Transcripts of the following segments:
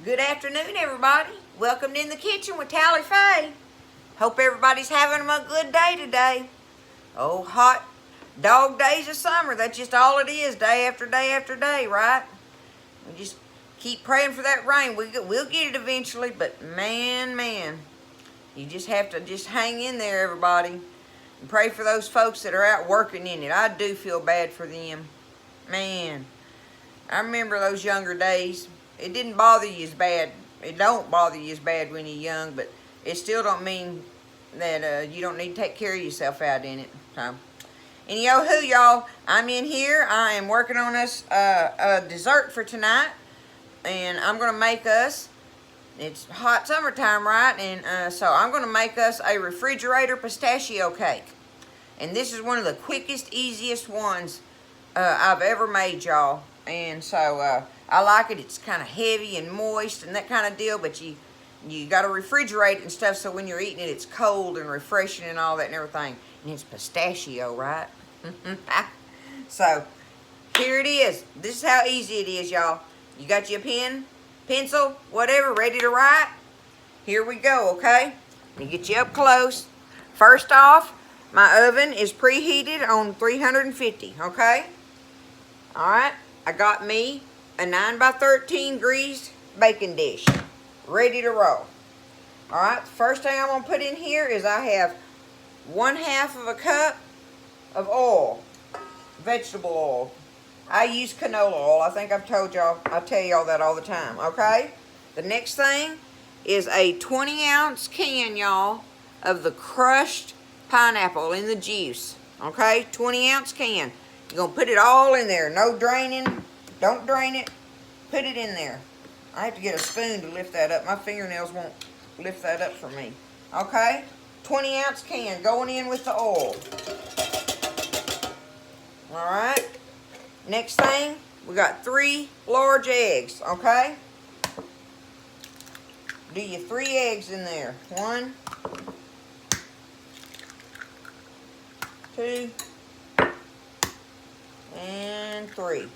Good afternoon, everybody. Welcome to In the Kitchen with Tally Faye. Hope everybody's having a good day today. Oh, hot dog days of summer. That's just all it is, day after day after day, right? We just keep praying for that rain. We'll get it eventually, but man, you just have to just hang in there, everybody, and pray for those folks that are out working in it. I do feel bad for them. Man, I remember those younger days. It didn't bother you as bad. It don't bother you as bad when you're young, but it still don't mean that you don't need to take care of yourself out in it. So, and yo-hoo, y'all, I'm in here. I am working on us a dessert for tonight, and I'm going to make us, it's hot summertime, right? And so I'm going to make us a refrigerator pistachio cake. And this is one of the quickest, easiest ones I've ever made, y'all. And so I like it. It's kind of heavy and moist and that kind of deal, but you got to refrigerate it and stuff so when you're eating it, it's cold and refreshing and all that and everything. And it's pistachio, right? So here it is. This is how easy it is, y'all. You got your pen, pencil, whatever, ready to write? Here we go, okay? Let me get you up close. First off, my oven is preheated on 350, okay? All right. I got me a 9 by 13 greased baking dish, ready to roll. All right, the first thing I'm gonna put in here is I have 1/2 of a cup of oil, vegetable oil. I use canola oil. I think I've told y'all, I tell y'all that all the time, okay? The next thing is a 20-ounce can, y'all, of the crushed pineapple in the juice, okay? 20-ounce can. You're going to put it all in there. No draining. Don't drain it. Put it in there. I have to get a spoon to lift that up. My fingernails won't lift that up for me. Okay? 20-ounce can going in with the oil. Alright? Next thing, we got 3 large eggs. Okay? Do your 3 eggs in there. 1, 2, and 3.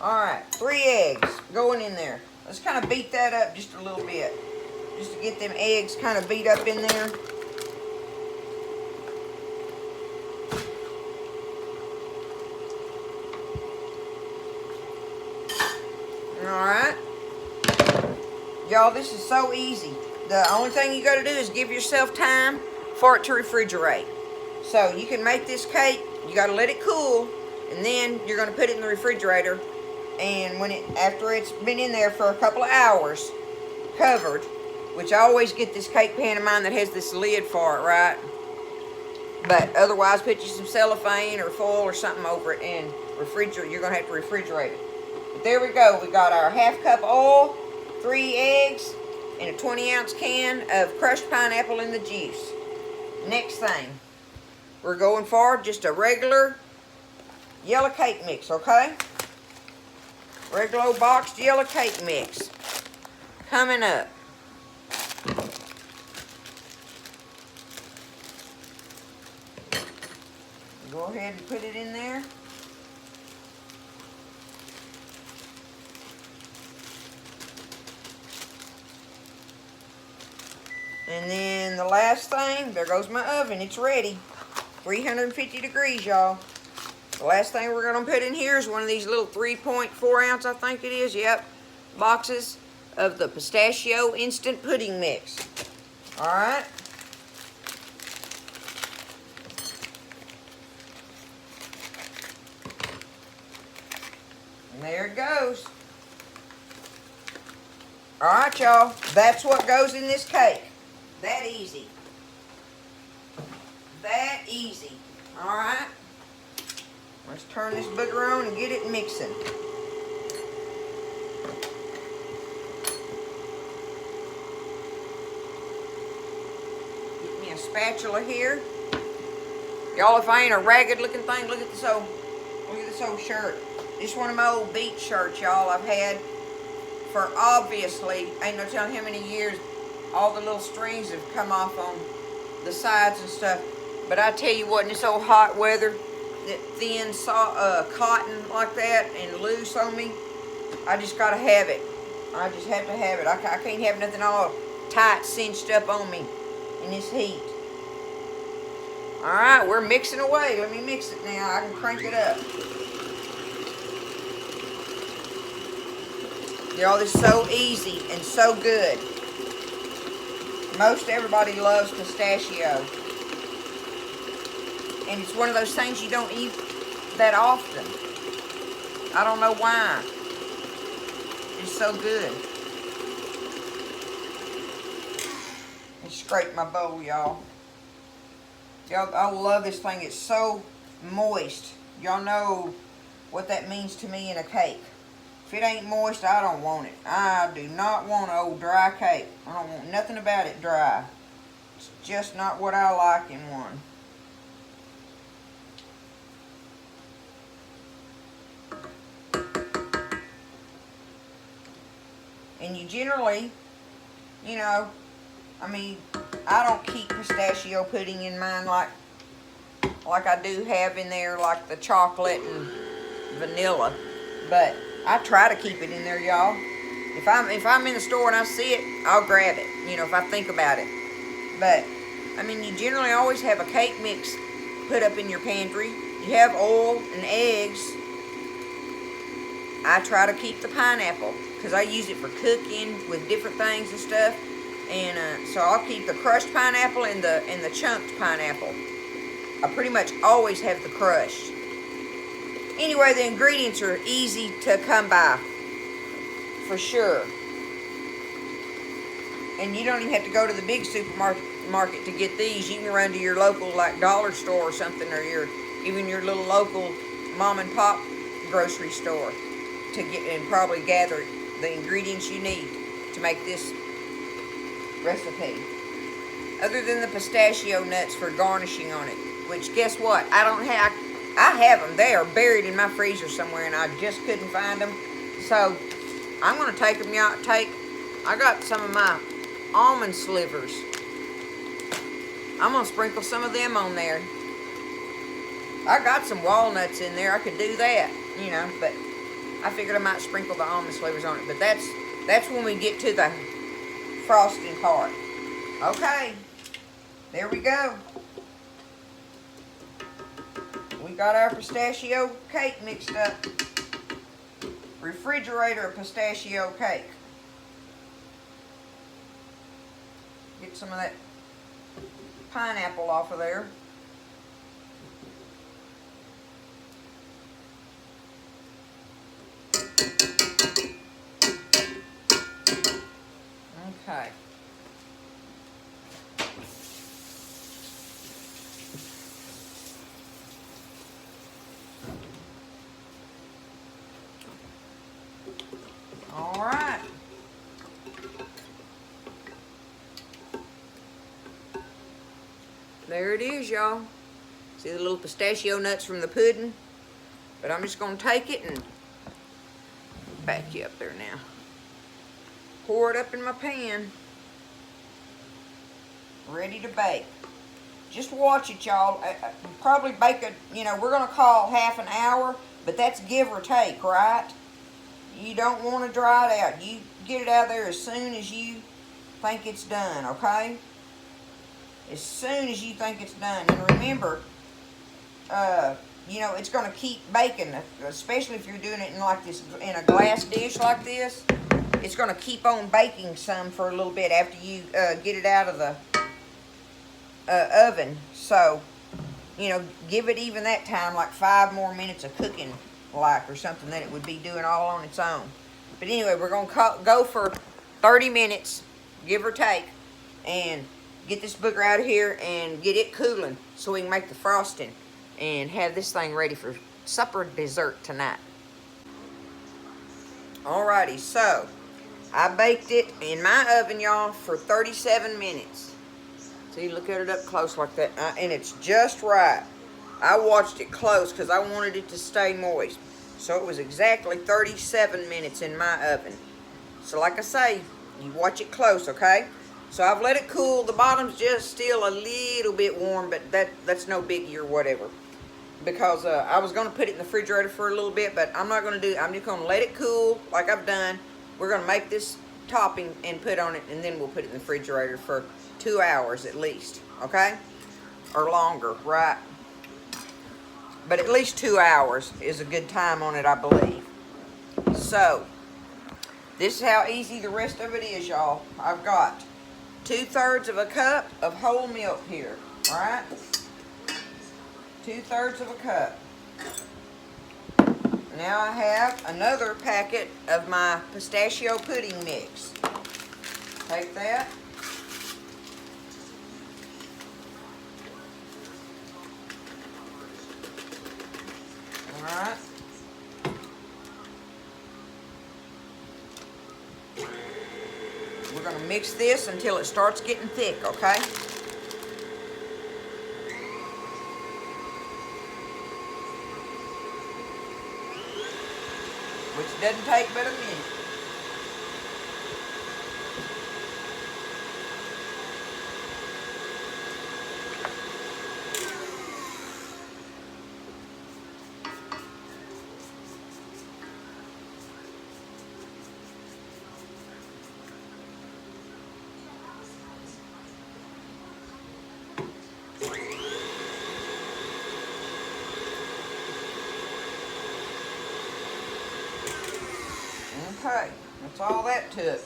Alright, 3 eggs going in there. Let's kind of beat that up just a little bit. Just to get them eggs kind of beat up in there. Alright. Y'all, this is so easy. The only thing you got to do is give yourself time for it to refrigerate. So you can make this cake. You got to let it cool. And then you're going to put it in the refrigerator, and after it's been in there for a couple of hours, covered, which I always get this cake pan of mine that has this lid for it, right? But otherwise, put you some cellophane or foil or something over it and refrigerate. You're going to have to refrigerate it. But there we go. We got our 1/2 cup oil, 3 eggs, and a 20-ounce can of crushed pineapple in the juice. Next thing, we're going for just a regular yellow cake mix, okay? Regular old boxed yellow cake mix. Coming up. Go ahead and put it in there. And then the last thing, there goes my oven. It's ready. 350 degrees, y'all. The last thing we're going to put in here is one of these little 3.4 ounce, I think it is, yep, boxes of the pistachio instant pudding mix. Alright. And there it goes. Alright, y'all. That's what goes in this cake. That easy. That easy. Alright. Let's turn this booger on and get it mixing. Get me a spatula here. Y'all, if I ain't a ragged looking thing, look at this old shirt. This is one of my old beach shirts, y'all, I've had for obviously, ain't no telling how many years. All the little strings have come off on the sides and stuff. But I tell you what, in this old hot weather, that thin cotton like that and loose on me, I just gotta have it. I just have to have it. I can't have nothing all tight, cinched up on me in this heat. Alright, we're mixing away. Let me mix it now. I can crank it up. Y'all, this is so easy and so good. Most everybody loves pistachio. And it's one of those things you don't eat that often. I don't know why. It's so good. Let's scrape my bowl, y'all. Y'all, I love this thing. It's so moist. Y'all know what that means to me in a cake. If it ain't moist, I don't want it. I do not want an old dry cake. I don't want nothing about it dry. It's just not what I like in one. And you generally, you know, I mean, I don't keep pistachio pudding in mine like I do have in there, like the chocolate and vanilla. But I try to keep it in there, y'all. If I'm in the store and I see it, I'll grab it, you know, if I think about it. But, I mean, you generally always have a cake mix put up in your pantry. You have oil and eggs. I try to keep the pineapple because I use it for cooking with different things and stuff. And so I'll keep the crushed pineapple and the chunked pineapple. I pretty much always have the crushed. Anyway, the ingredients are easy to come by, for sure. And you don't even have to go to the big supermarket to get these. You can run to your local, like, dollar store or something, or even your little local mom and pop grocery store to get and probably gather the ingredients you need to make this recipe. Other than the pistachio nuts for garnishing on it, which guess what? I have them. They are buried in my freezer somewhere, and I just couldn't find them. So I'm going to take them out. I got some of my almond slivers. I'm going to sprinkle some of them on there. I got some walnuts in there. I could do that, you know, but I figured I might sprinkle the almond slivers on it. But that's when we get to the frosting part. Okay, there we go. We got our pistachio cake mixed up. Refrigerator pistachio cake. Get some of that pineapple off of there. Okay. All right. There it is, y'all. See the little pistachio nuts from the pudding? But I'm just going to take it and back you up there now. Pour it up in my pan. Ready to bake. Just watch it, y'all. Probably bake it, you know, we're going to call half an hour, but that's give or take, right? You don't want to dry it out. You get it out there as soon as you think it's done, okay? As soon as you think it's done. And remember, you know, it's going to keep baking, especially if you're doing it in like this, in a glass dish like this. It's going to keep on baking some for a little bit after you get it out of the oven. So, you know, give it even that time, like 5 more minutes of cooking, like, or something, that it would be doing all on its own. But anyway, we're going to go for 30 minutes, give or take, and get this booger out of here and get it cooling so we can make the frosting and have this thing ready for supper dessert tonight. Alrighty, so I baked it in my oven, y'all, for 37 minutes. See, look at it up close like that, and it's just right. I watched it close because I wanted it to stay moist. So it was exactly 37 minutes in my oven. So like I say, you watch it close, okay? So I've let it cool. The bottom's just still a little bit warm, but that's no biggie or whatever. Because I was going to put it in the refrigerator for a little bit, but I'm not going to do it. I'm just going to let it cool like I've done. We're going to make this topping and put on it, and then we'll put it in the refrigerator for 2 hours at least, okay? Or longer, right? But at least 2 hours is a good time on it, I believe. So, this is how easy the rest of it is, y'all. I've got 2/3 of a cup of whole milk here, all right? 2/3 of a cup. Now I have another packet of my pistachio pudding mix. Take that. All right. We're going to mix this until it starts getting thick, okay? Which doesn't take but a minute. Okay, that's all that took.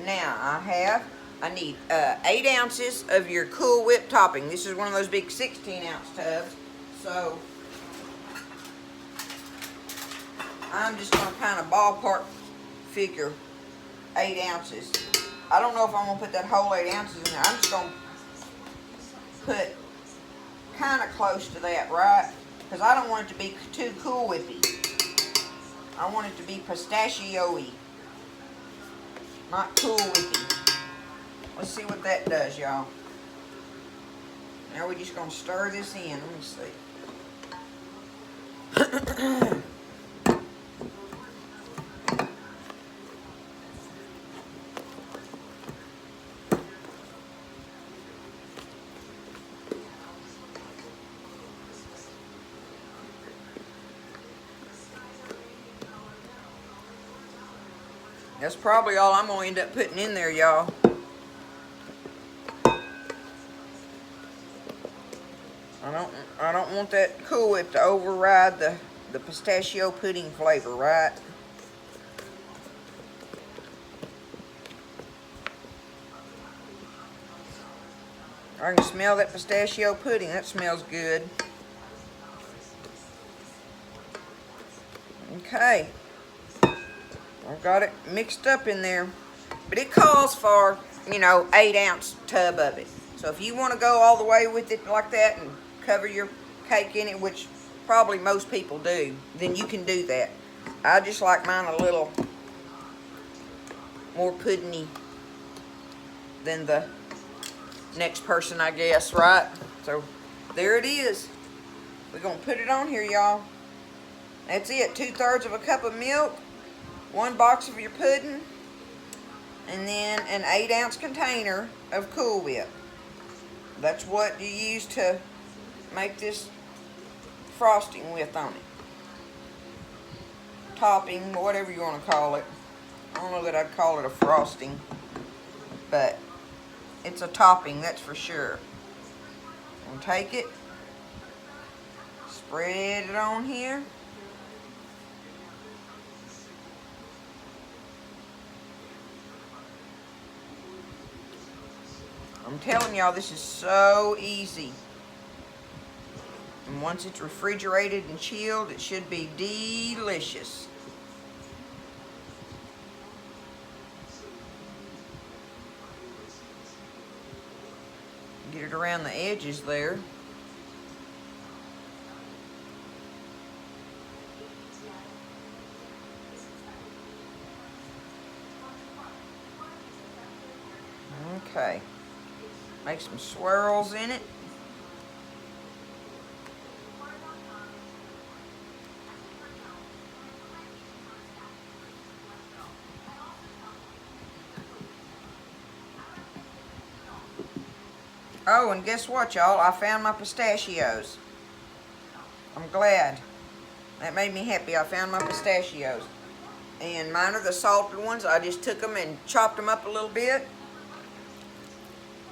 Now I need 8 ounces of your Cool Whip topping. This is one of those big 16-ounce tubs. So I'm just going to kind of ballpark figure 8 ounces. I don't know if I'm going to put that whole 8 ounces in there. I'm just going to put kind of close to that, right? Because I don't want it to be too Cool Whippy. I want it to be pistachio-y, not Cool Whippy. Let's see what that does, y'all. Now we're just going to stir this in. Let me see. That's probably all I'm going to end up putting in there, y'all. I don't want that Cool Whip to override the pistachio pudding flavor, right? I can smell that pistachio pudding. That smells good. Okay. I've got it mixed up in there. But it calls for, 8-ounce tub of it. So if you want to go all the way with it like that and cover your cake in it, which probably most people do, then you can do that. I just like mine a little more puddingy than the next person, I guess, right? So there it is. We're going to put it on here, y'all. That's it. 2/3 of a cup of milk, 1 box of your pudding, and then an 8-ounce container of Cool Whip. That's what you use to make this frosting with on it. Topping, whatever you want to call it. I don't know that I'd call it a frosting, but it's a topping, that's for sure. And take it, spread it on here. I'm telling y'all, this is so easy. And once it's refrigerated and chilled, it should be delicious. Get it around the edges there. Okay. Make some swirls in it. Oh, and guess what, y'all? I found my pistachios. I'm glad. That made me happy. I found my pistachios. And mine are the salted ones. I just took them and chopped them up a little bit.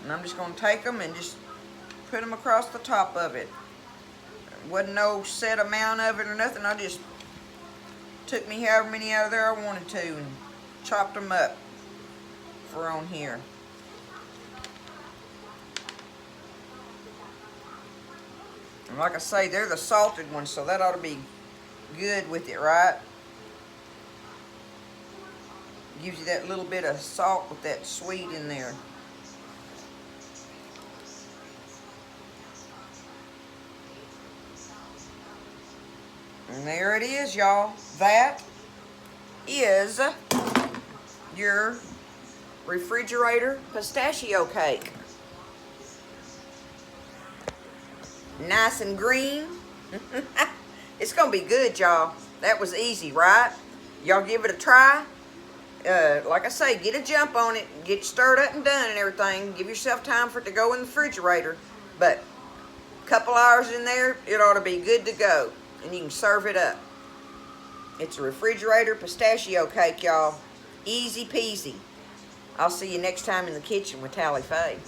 And I'm just going to take them and just put them across the top of it. Wasn't no set amount of it or nothing. I just took me however many out of there I wanted to and chopped them up for on here. And like I say, they're the salted ones, so that ought to be good with it, right? Gives you that little bit of salt with that sweet in there. And there it is, y'all. That is your refrigerator pistachio cake. Nice and green. It's gonna be good, y'all. That was easy, right? Y'all give it a try. Like I say, get a jump on it, get it stirred up and done and everything. Give yourself time for it to go in the refrigerator. But a couple hours in there, it ought to be good to go. And you can serve it up. It's a refrigerator pistachio cake, y'all. Easy peasy. I'll see you next time in the kitchen with Tally Faye.